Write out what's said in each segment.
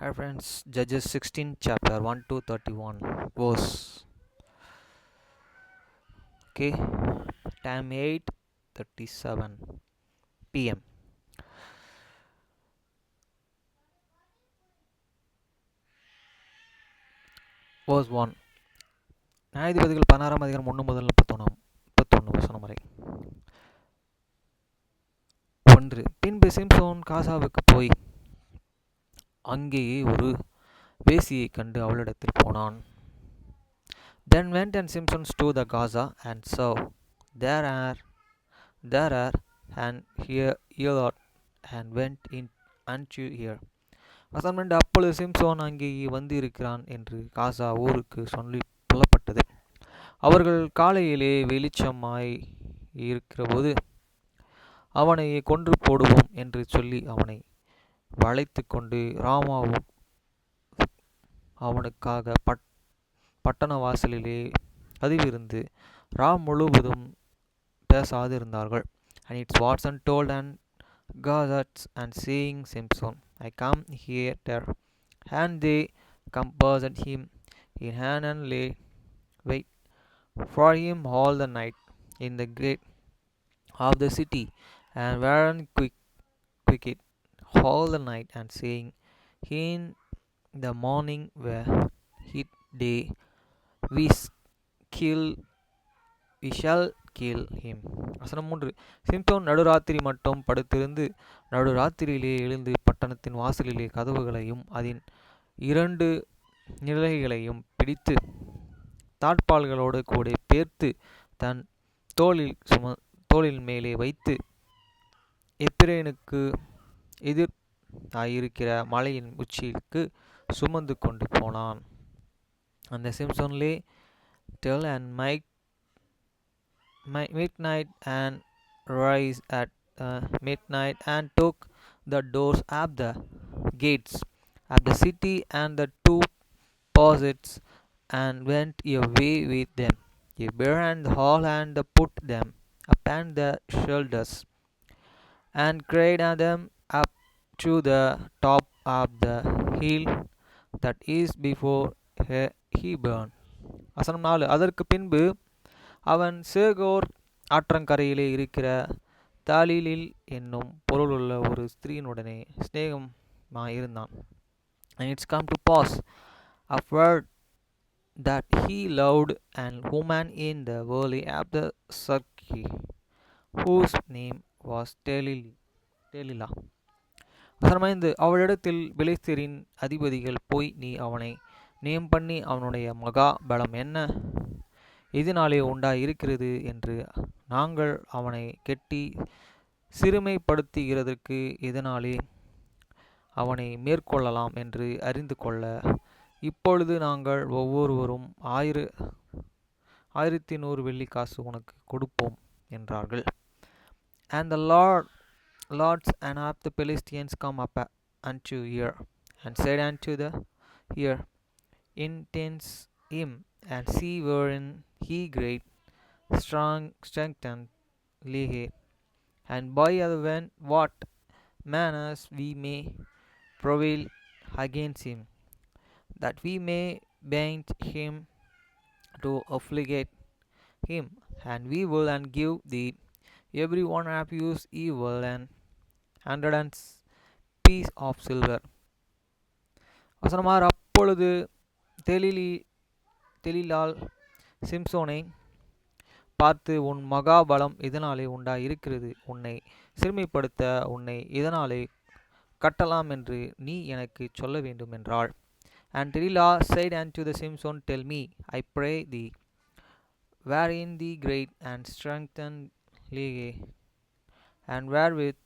Hi friends, Judges 16 chapter 1 to 31 verse. Okay, time 8:37 p.m. Verse 1. நியாயாதிபதிகள் 16 அதிகாரம் 1 முதல் 31 வசனம் வரை. 1. பின்பு சிம்சோன் காசாவுக்கு போய் அங்கேயே ஒரு வேசியைக் கண்டு அவளிடத்தில் போனான். Then went and Simpson to the Gaza and saw there are and here Elot and went in unto here. வசனம் 2. அப்பொழுது சிம்சோன் அங்கேயே வந்து இருக்கிறான் என்று காசா ஊருக்கு சொல்லப்பட்டது. அவர்கள் காலையிலே வெளிச்சமாய் இருக்கிறபோது அவனை கொன்று போடுவோம் என்று சொல்லி அவனை வளைத்து கொண்டு ராமாவும் அவனுக்காக பட்டண வாசலிலே பதிவிருந்து முழுவதும் பேசாதிருந்தார்கள். And its Watson told and Gazats and saying, Simpson, I come here, and they compassed him in hand and lay wait for him all the night in the gate of the city, and were quicket all the night, and saying, in the morning were hit day, we kill we shall kill him. வசனம் 3. சிம்சோன் நடுராத்திரி மட்டும் படுத்திருந்து நடுராத்திரியிலே எழுந்து பட்டணத்தின் வாசலிலே கதவுகளையும் அதன் 2 நிலைகளையும் பிடித்து தாட்பால்களோடு கூட பேர்த்து தன் தோளில் மேலே வைத்து எப்பிரேனுக்கு எதிராயிருக்கிற மலையின் உச்சிக்கு சுமந்து கொண்டு போனான். அந்த Samson lay till and midnight and rise at midnight and took the doors of the gates of the city and the 2 posts and went away with them. He burned the hall and put them upon the shoulders and carried them up to the top of the hill that is before he burned. வசனம் 4. அதற்கு பின்பு அவன் சேகோர் ஆற்றங்கரையிலே இருக்கிற தாலிலில் என்னும் பொருளுள்ள ஒரு ஸ்திரீனுடனே சிநேகமாயிருந்தான். And it's come to pass afterward that he loved an woman in the valley of the Sarki, whose name was Delilah. வசனம் 5. அவளிடத்தில் பெலிஸ்தரின் அதிபதிகள் போய் நீ அவனை நியம் பண்ணி அவனுடைய மகா பலம் என்ன இதனாலே உண்டாயிருக்கிறது என்று நாங்கள் அவனை கெட்டி சிறுமைப்படுத்துகிறதற்கு இதனாலே அவனை மேற்கொள்ளலாம் என்று அறிந்து கொள்ள இப்பொழுது நாங்கள் ஒவ்வொருவரும் 1100 வெள்ளிக்காசு உனக்கு கொடுப்போம் என்றார்கள். And the lords and of the Philistines come up unto here, and said unto the here, intends him, and see wherein he great strengthened Lehi, and by what manners we may prevail against him, that we may bind him to afflict him, and we will and give thee every one of you evil and 100 piece of silver. வசனம் 6. அப்பொழுது தெலீலாள் சிம்சோனை பார்த்து உன் மகாபலம் இதனாலே உண்டாயிருக்கிறது, உன்னை சிறுமைப்படுத்த உன்னை இதனாலே கட்டலாம் என்று நீ எனக்கு சொல்ல வேண்டும் என்றாள். And Delilah said unto the Simpson, tell me, I pray thee, wherein the great and strengthened Lehi, and wherewith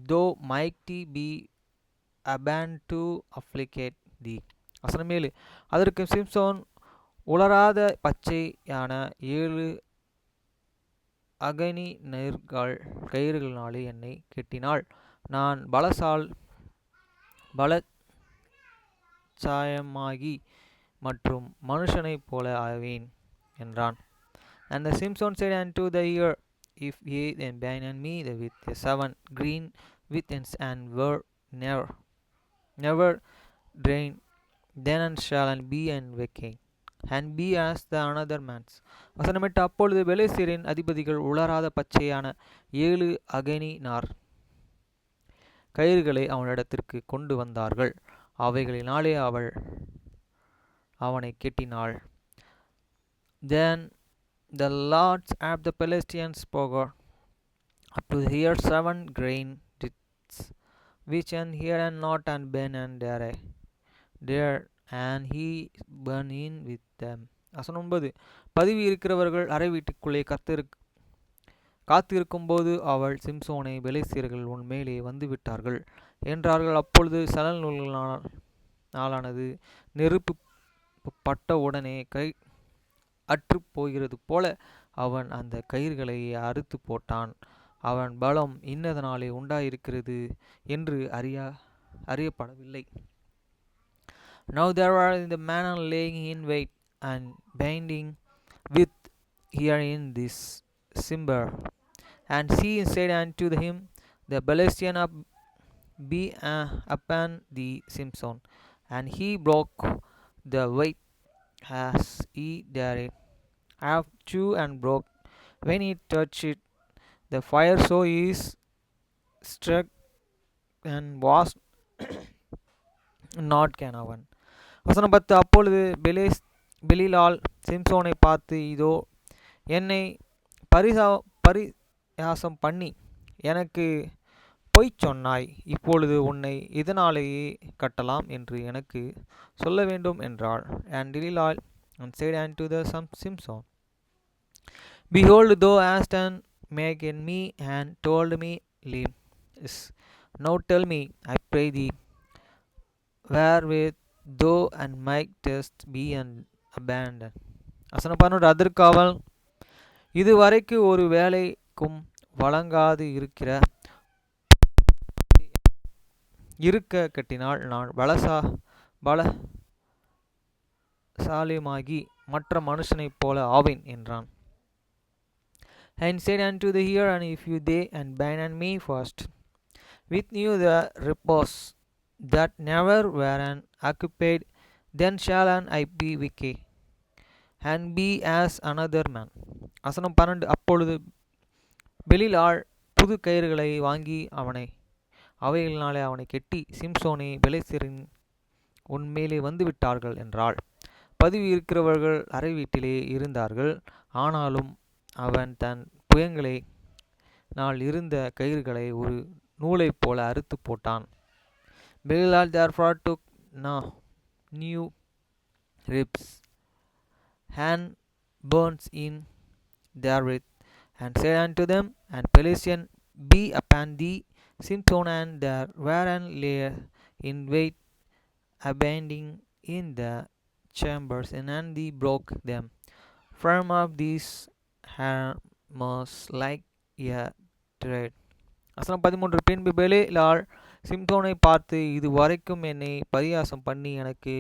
thou mighty be abandoned to afflict thee. வசனம் 7. அதற்கு சிம்சோன் உலராத பச்சையான 7 அகனி கயிறுகளினாலே என்னை கெட்டினாள், நான் பலச்சாயமாகி மற்றும் மனுஷனைப் போல ஆவேன் என்றான். And the Simpson said unto the ear, if ye then bind me with 7 green withens and were never drain, then and shall and be and waking, and be as the another man's. வசனமிட்டு அப்பொழுது பெலிஸ்தரின் அதிபதிகள் உலராத பச்சையான 7 agony கயிறுகளை அவனிடத்திற்கு கொண்டு வந்தார்கள். அவைகளினாலே அவள் அவனை கெட்டினாள். Then the lords of the Palestinians spoke up to hear 7 grain disks, which and here and not and ben and there and he burn in with them. வசனம் 9. பதவி இருக்கிறவர்கள் அறை வீட்டுக்குள்ளே காத்திருக்கும்போது அவள் சிம்சோனை, பெலிஸ்தியர்கள் உன் மேலே வந்துவிட்டார்கள் என்றார்கள். அப்பொழுது சணல் நாளானது நெருப்பு பட்டவுடனே அற்றுப் போகிறது போல அவன் அந்த கயிறுகளை அறுத்து போட்டான். அவன் பலம் இன்னதனாலே உண்டாயிருக்கிறது என்று அறியப்படவில்லை. Now there were in the man laying in wait and binding with here in this simber. And she said unto him, the Palestinian be upon thee, Simpson. And he broke the weight as he dared have chew and broke when he touched it the fire, so he struck and was not can அவன். வசனம் 10. அப்பொழுது பெலிலால் சிம்சோனை பார்த்து, இதோ என்னை பரியாசம் பண்ணி எனக்கு பொய் சொன்னாய். இப்பொழுது உன்னை இதனாலேயே கட்டலாம் என்று எனக்கு சொல்ல வேண்டும் என்றாள். And Delilah said unto the Simpson, behold, thou hast made me and told me lies. Now tell me, I pray thee, wherewith thou and mightest be abandoned. வசனம் 11. அதற்கு அவள், இதுவரைக்கு ஒரு வேலைக்கும் வழங்காது இருக்க கட்டினால் நான் பலசாலியுமாகி மற்ற மனுஷனைப் போல ஆவேன் என்றான். And said unto the hear, and if you they and bind me fast with you the repose that never were occupied, then shall I be wicked and be as another man. வசனம் 12. அப்பொழுது பெலிலாள் புது கயிறுகளை வாங்கி அவைகளினாலே அவனை கெட்டி, சிம்சோனே, பெலிஸ்தரின் உன்மேலே வந்துவிட்டார்கள் என்றாள். பதவி இருக்கிறவர்கள் அறை வீட்டிலே இருந்தார்கள். ஆனாலும் அவன் தன் புயங்களை இருந்த கயிறுகளை ஒரு நூலைப் போல அறுத்து போட்டான். பெலிலாள் therefore took new ribs and burns in therewith, and said unto them, and Palestinian be upon thee, Simpson, and there were and lay in wait, abiding in the chambers, and thee broke them from of these hammers like a thread. வசனம் 13. பின்பு பெலிலாள் சிம்சோனை பார்த்து, இது வரைக்கும் என்னை பரியாசம் பண்ணி எனக்கு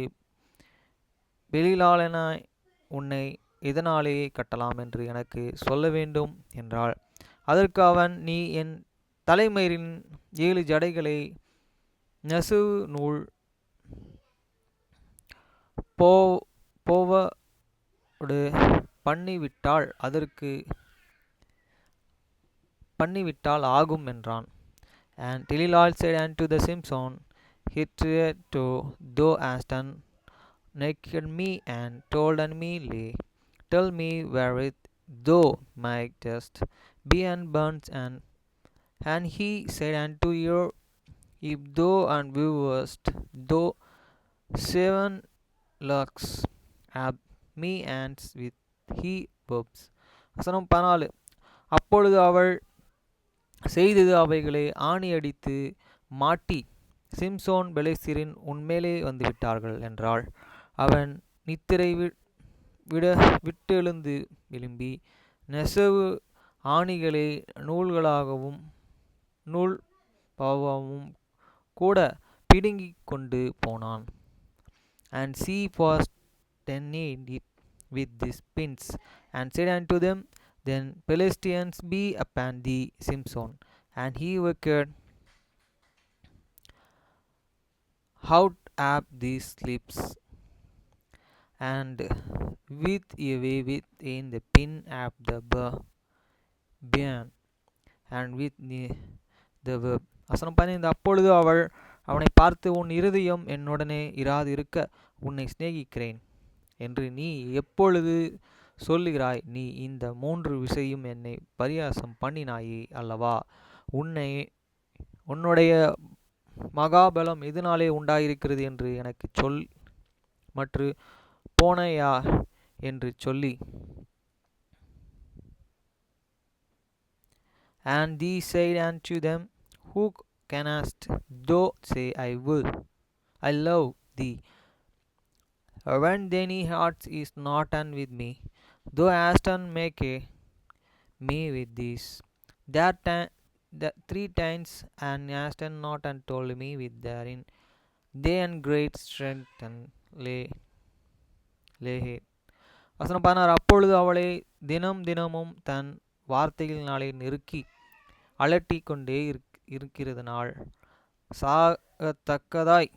பெலிலாளென உன்னை இதனாலேயே கட்டலாம் என்று எனக்கு சொல்ல வேண்டும் என்றாள். அதற்கு அவன், நீ என் தலைமயிரின் 7 ஜடைகளை நெசவு நூல் போவடு பண்ணிவிட்டால் ஆகும் என்றான். And Delilah said unto the Simpson, hitherto thou hast naked me and told me lie. Tell me wherewith thou mightest be burnt. And he said unto her, if thou viewest thou 7 locks of me hands with he bobs. வசனம் 14. அப்பொழுது அவள் செய்தது அவைகளை ஆணியடித்து மாட்டி, சிம்சோன், பெலிஸ்தரின் உன்மேலே வந்துவிட்டார்கள் என்றாள். அவன் நித்திரை விட்டெழுந்து விரும்பி நெசவு ஆணிகளை நூல் பாவமும் கூட பிடுங்கிக் கொண்டு போனான். And she fastened it with these pins, and said unto them, then Palestinians be upon thee, Simpson. And he worked out up these lips, and with away within the pin up the beyond, and with the verb. வசனம் 15. அப்பொழுது அவள் அவனை பார்த்து, உன் இருதயம் என்னுடனே இராதிருக்க உன்னை சிநேகிக்கிறேன் என்று நீ எப்பொழுது சொல்லுகிறாய்? நீ இந்த 3 விசையும் என்னை பரியாசம் பண்ணினாயே அல்லவா? உன்னுடைய மகாபலம் எதனாலே உண்டாயிருக்கிறது என்று எனக்கு சொல் மற்று போனையா என்று சொல்லி. And thee said unto them, Who canst thou say I love thee? When thine heart is not on with me, thou hast make me with this. That 3 times, and hast not and told me with therein they and great strength and lay வசனம் 16. அப்பொழுது அவளை தினமும் தன் வார்த்தைகளினாலே நெருக்கி அலட்டி கொண்டே இருக்கிறதுனால் சாகத்தக்கதாய்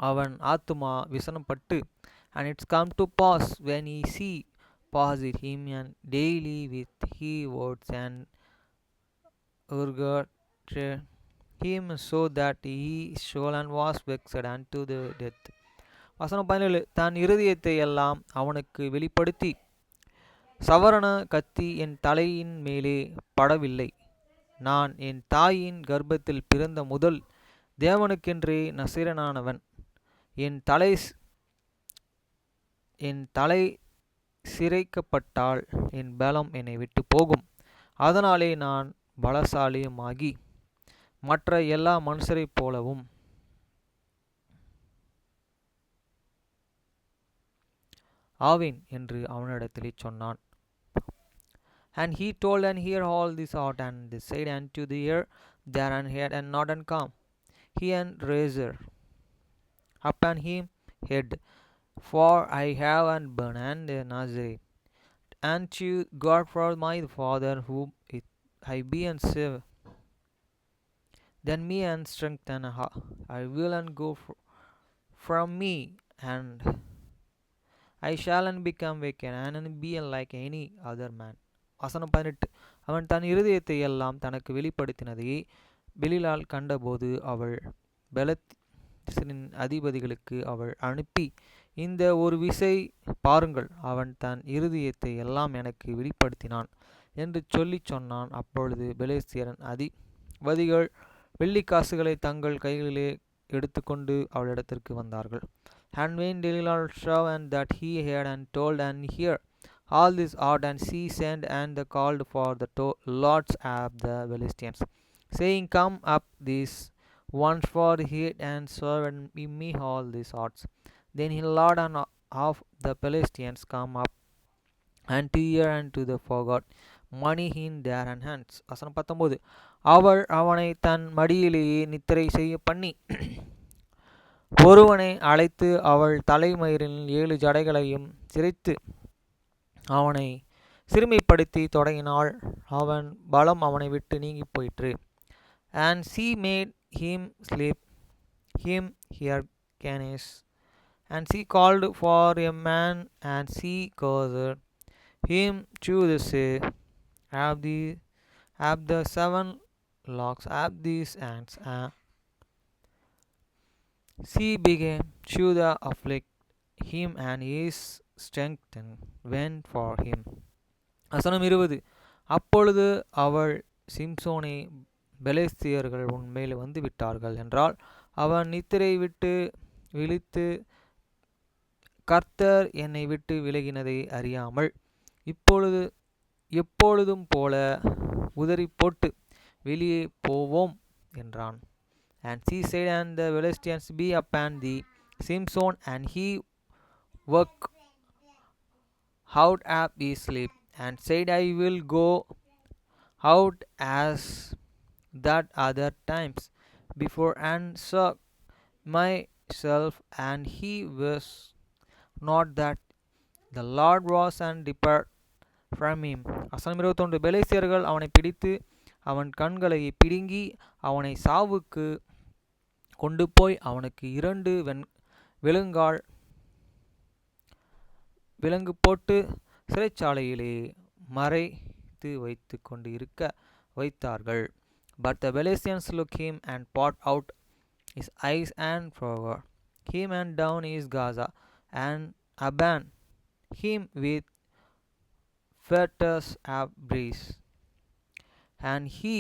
அவன் ஆத்துமா விசனப்பட்டு, and it's come to pass when he passed him and daily with he words and urged him so that his soul and was vexed unto the death. வசனம் 17. தன் இருதயத்தை எல்லாம் அவனுக்கு வெளிப்படுத்தி, சவரண கத்தி என் தலையின் மேலே படவில்லை. நான் என் தாயின் கர்ப்பத்தில் பிறந்த முதல் தேவனுக்கென்றே நசீரனானவன். என் தலை சிரைக்கப்பட்டால் என் பலம் என்னை விட்டு போகும். அதனாலே நான் பலசாலியுமாகி மற்ற எல்லா மனுஷரைப் போலவும் ஆவேன் என்று அவனிடத்திலே சொன்னான். And he told and hear all this out, and they said unto the ear, there and head and not and come. He and razor upon him head, for I have and burn and Nazareth unto God for my Father, whom I be and save. Then me and strength and I will and go from me, and I shall and become wicked and be like any other man. வசனம் 18. அவன் தன் இருதயத்தை எல்லாம் தனக்கு வெளிப்படுத்தினதை பெலிலால் கண்டபோது அவள் பெலத்தின் அதிபதிகளுக்கு அவள் அனுப்பி, இந்த ஒரு விசை பாருங்கள், அவன் தன் இருதயத்தை எல்லாம் எனக்கு வெளிப்படுத்தினான் என்று சொன்னான். அப்பொழுது பெலிஸ்தியரின் அதிபதிகள் வெள்ளிக்காசுகளை தங்கள் கைகளிலே எடுத்துக்கொண்டு அவளிடத்திற்கு வந்தார்கள். And when Delilah saw and that he had and told and hear all this out, and she sent and called for the lords of the Philistines, saying, Come up this once for heat and serve me all these arts. Then he Lord and of the Philistines come up and to hear and to the forgot money in their hands. வசனம் 19. அவள் அவனை தன் மடியிலேயே நித்திரை செய்ய பண்ணி ஒருவனை அழைத்து அவள் தலைமயிரில் 7 ஜடைகளையும் சிரைத்து அவனை சிறுமைப்படுத்தி தொடங்கினாள். அவன் பலம் அவனை விட்டு நீங்கி போயிற்று. And she made him sleep him here Canis. And she called for a man, and she caused him to say, Have the 7 locks of these hands. And she began to afflict him, and his strength went for him. வசனம் 20. அப்பொழுது அவள் சிம்சோனே, பெலிஸ்தியர்கள் உன்மேல் வந்து விட்டார்கள் என்றால், அவன் நித்திரை விட்டு விழித்து, கர்த்தர் என்னை விட்டு விலகினதை அறியாமல் எப்பொழுதும் போல உதறி போட்டு வெளியே போவோம் என்றான். And she said, and the Philistines be upon thee, Simson, and he woke out of his sleep, and said, I will go out as that other times before, and saw myself, and he was not that the Lord was and depart from him. வசனம் 21. பெலிஸ்தியர்கள் அவனை பிடித்து அவன் கண்களை பிடுங்கி அவனை சாவுக்கு கொண்டு போய் அவனுக்கு 2 விலங்கு போட்டு சிறைச்சாலையிலே மறைத்து வைத்து கொண்டு இருக்க வைத்தார்கள். But the Philistines look him and pot out his eyes and forward him and down his Gaza and abandoned him with fetters of breeze. And he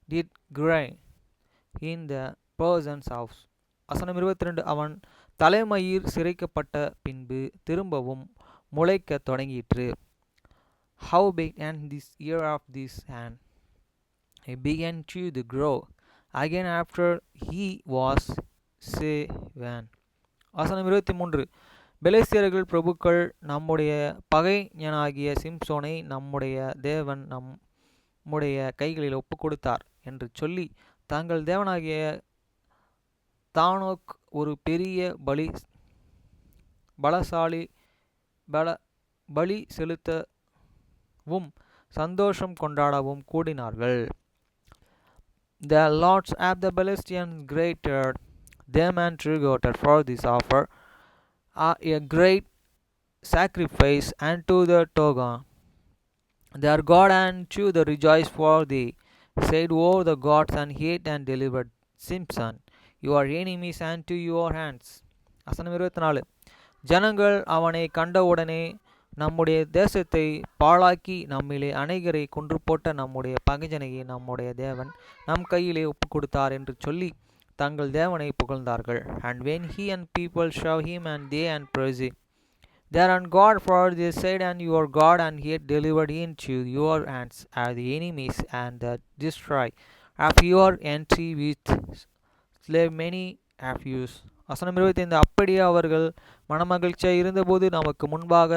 did grind in the person's house. வசனம் 22. அவன் தலைமயிர் சிரைக்கப்பட்ட பின்பு திரும்பவும் முளைக்கத் தொடங்கிற்று. How big and this ear of this hand? He began to grow again after he was seven. வசனம் 23. பெலிஸ்தியர்கள் பிரபுக்கள் நம்முடைய பகைஞனாகிய சிம்சோனை நம்முடைய தேவன் நம்முடைய கைகளில் ஒப்பு கொடுத்தார் என்று சொல்லி தங்கள் தேவனாகிய தானோக் ஒரு பெரிய பலி செலுத்தவும் சந்தோஷம் கொண்டாடவும் கூடினார்கள். The lords of the Philistines greeted them and tribute for this offer a great sacrifice unto the Togon their God, and to the rejoice, for they said, "Oh, the gods and hate and delivered Simpson your enemies into your hands." வசனம் 24. ஜனங்கள் அவனை கண்டவுடனே நம்முடைய தேசத்தை பாழாக்கி நம்மிலே அநேகரை கொன்று போட்ட நம்முடைய பகைஞனையை நம்முடைய தேவன் நம் கையிலே ஒப்பு கொடுத்தார் என்று சொல்லி தங்கள் தேவனை புகழ்ந்தார்கள். And when he and people saw him, and they and praise their own God, for they said, "And your God and he delivered into your hands are the enemies and the destroy of your entry with slave many of you." வசனம் 25. அப்படியே அவர்கள் மனமகிழ்ச்சியாக இருந்தபோது நமக்கு முன்பாக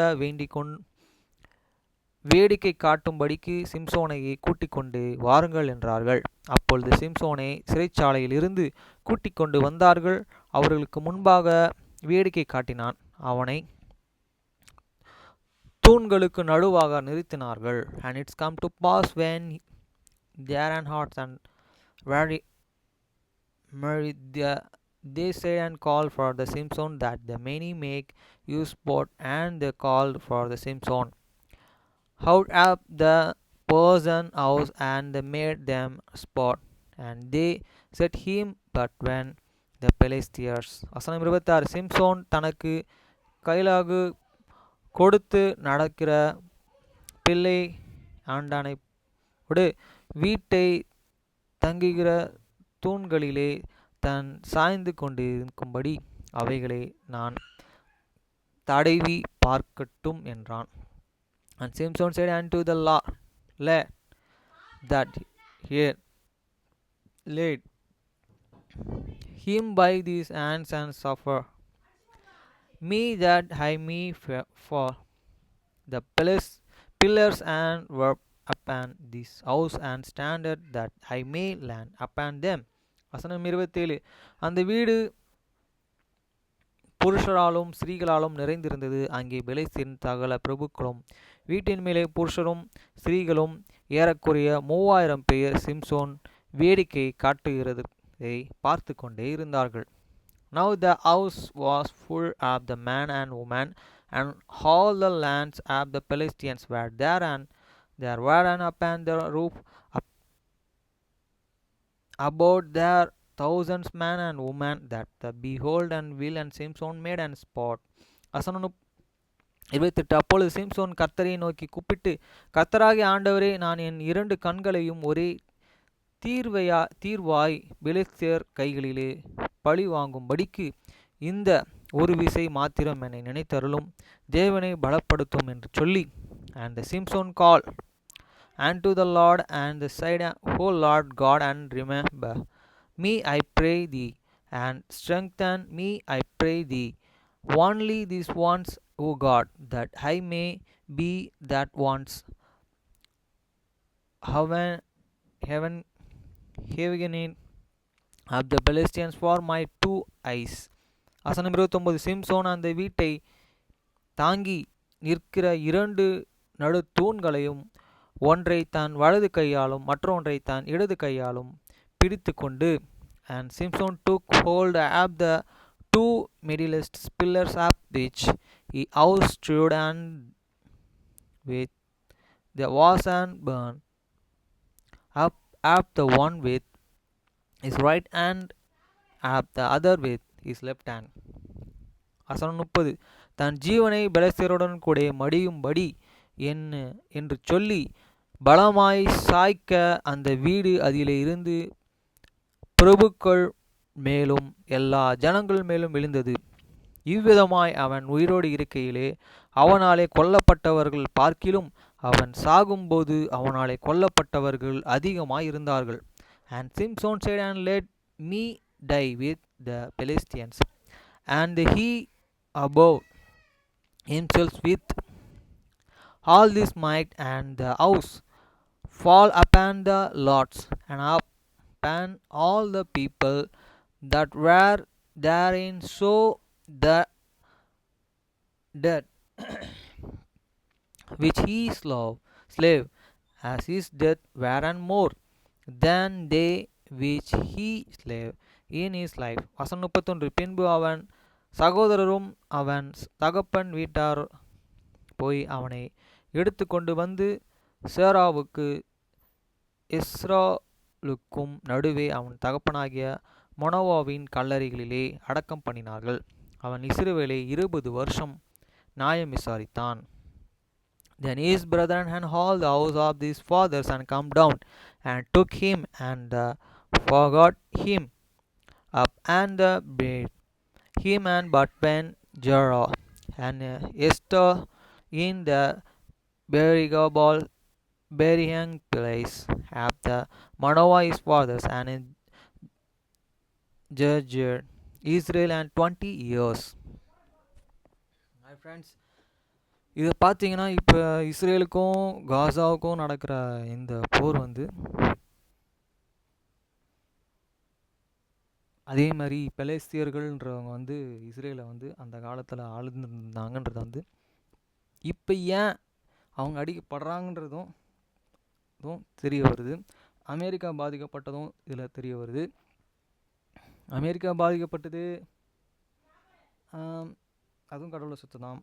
வேடிக்கை காட்டும்படிக்கு சிம்சோனையை கூட்டிக் கொண்டு வாருங்கள் என்றார்கள். அப்பொழுது சிம்சோனை சிறைச்சாலையில் இருந்து கூட்டிக் கொண்டு வந்தார்கள். அவர்களுக்கு முன்பாக வேடிக்கை காட்டினான். அவனை தூண்களுக்கு நடுவாக நிறுத்தினார்கள். And it's come to pass when their hearts and very merry they said and called for the Simpson, that the many make use sport, and they called for the Simpson out of the person house, and they made them sport, and they set him but when the Philistines. வசனம் 26. சிம்சோன் தனக்கு கைலாகு கொடுத்து நடக்கிற பிள்ளை ஆண்டானையோடு வீட்டை தங்குகிற தூண்களிலே தான் சாய்ந்து கொண்டிருக்கும்படி அவைகளை நான் தடவி பார்க்கட்டும் என்றான். And Simpson said unto the lad that he laid him by these hands, and suffer me that I may fall the pillars and work upon this house, and standard that I may land upon them. வசனம் 27. அந்த வீடு புருஷராலும் ஸ்திரீகளாலும் நிறைந்திருந்தது. அங்கே பெலிஸ்தின் சகல பிரபுக்களும் வீட்டின் மேலே புருஷரும் ஸ்திரீகளும் ஏறக்குறைய 3000 பேர் சிம்சோன் வேடிக்கை காட்டுகிறதை பார்த்து கொண்டே இருந்தார்கள். Now the house was full of the man and woman, and all the lands of the Philistines were there, and there were upon the roof about there thousands men and women that the behold and will, and Simpson made and sport. வசனம் 28. அப்பொழுது சிம்சோன் கர்த்தரை நோக்கி கூப்பிட்டு, கர்த்தராகிய ஆண்டவரே, நான் என் 2 கண்களையும் ஒரே தீர்வாய் பெலிஸ்தியர் கைகளிலே பழி வாங்கும்படிக்கு இந்த ஒரு விசை மாத்திரம் என்னை நினைத்தருளும், தேவனை பலப்படுத்தும் என்று சொல்லி, and the Simpson called unto the Lord and said, O Lord God, and remember me, I pray thee, and strengthen me, I pray thee, only this once, O God, that I may be that once heaven of the Philistines for my 2 eyes. வசனம் 29. சிம்சோன் அந்த வீட்டை தாங்கி நிற்கிற 2 நடு தூண்களையும் ஒன்றை தான் வலது கையாலும் மற்றொன்றை தான் இடது கையாலும் பிடித்து கொண்டு and Simpson took hold of the two middlemost pillars up which he outstood and with the was and burn up the one with his right hand, up the other with his left hand. வசனம் 30. தன் ஜீவனை பெலஸ்தருடன் கூட மடியும்படி என்ன என்று சொல்லி பலமாய் சாய்க்க அந்த வீடு அதிலே இருந்து பிரபுக்கள் மேலும் எல்லா ஜனங்கள் மேலும் விழுந்தது. இவ்விதமாய் அவன் உயிரோடு இருக்கையிலே அவனாலே கொல்லப்பட்டவர்கள் பார்க்கிலும் அவன் சாகும்போது அவனாலே கொல்லப்பட்டவர்கள் அதிகமாய் இருந்தார்கள். And Simpson said, and let me die with the Philistines. And he abode himself with all this might, and the house fall upon the lots and upon all the people that were therein, so that which he slave as his death were and more than they which he slave in his life. வசனம் 31. பின்பு அவன் சகோதரரும் அவன் தகப்பன் வீட்டார் போய் அவனை எடுத்து கொண்டு வந்து சேராவுக்கு இஸ்ரேலுக்கும் நடுவே அவன் தகப்பனாகிய மனோவாவின் கல்லறைகளிலே அடக்கம் பண்ணினார்கள். அவன் இஸ்ரவேலை 20 வருஷம் நியாயம் விசாரித்தான். Then his brethren and all the house of his fathers and come down and took him and forgot him up and buried him and but when Jerah and Esther in the burying place of the Manoah his fathers and in judged Israel and 20 years. My friends, இது பார்த்தீங்கன்னா இப்போ இஸ்ரேலுக்கும் காசாவுக்கும் நடக்கிற இந்த போர் அதே மாதிரி பெலிஸ்தியர்கள்ன்றவங்க இஸ்ரேலை அந்த காலத்தில் ஆளுந்துருந்தாங்கன்றது இப்போ ஏன் அவங்க அடிக்கப்படுறாங்கன்றதும் தெரிய வருது. அமெரிக்கா பாதிக்கப்பட்டதும் இதில் தெரிய வருது. அமெரிக்கா பாதிக்கப்பட்டது அதுவும் கடவுளை சுத்தம் தான்.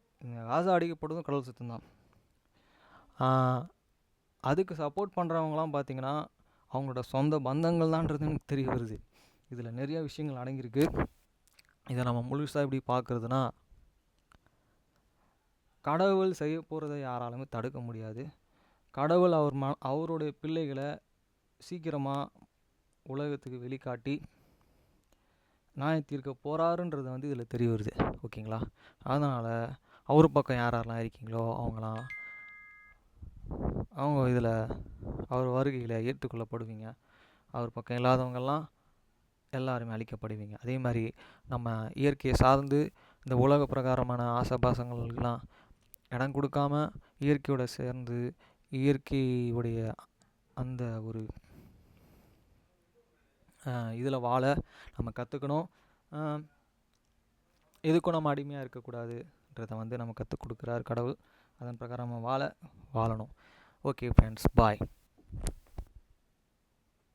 காசா அடிக்கப்படுவதும் கடவுள் சுத்தம் தான். அதுக்கு சப்போர்ட் பண்ணுறவங்களாம் பார்த்திங்கன்னா அவங்களோட சொந்த பந்தங்கள் தான்ன்றது எனக்கு தெரிய வருது. இதில் நிறைய விஷயங்கள் அடங்கியிருக்கு. இதை நம்ம முழுசாக எப்படி பார்க்குறதுனா, கடவுள் செய்ய போகிறத யாராலுமே தடுக்க முடியாது. கடவுள் அவருடைய பிள்ளைகளை சீக்கிரமாக உலகத்துக்கு வெளிக்காட்டி நியாயம் தீர்க்க போகிறாருன்றது இதில் தெரிய வருது. ஓகேங்களா? அதனால் அவர் பக்கம் யாரெல்லாம் இருக்கீங்களோ அவங்க இதில் அவர் வருகையில் ஏற்றுக்கொள்ளப்படுவீங்க. அவர் பக்கம் இல்லாதவங்கெல்லாம் எல்லாருமே அழிக்கப்படுவீங்க. அதே மாதிரி நம்ம இயற்கையை சார்ந்து இந்த உலக பிரகாரமான ஆசபாசங்களுக்கெல்லாம் இடம் கொடுக்காம இயற்கையோட சேர்ந்து இயற்கையுடைய அந்த ஒரு இதில் வாழ நம்ம கற்றுக்கணும். எதுக்கும் நம்ம அடிமையாக இருக்கக்கூடாதுன்றதை நம்ம கற்றுக் கொடுக்குறார் கடவுள். அதன் பிரகாரம் நம்ம வாழணும். ஓகே ஃப்ரெண்ட்ஸ், பாய்.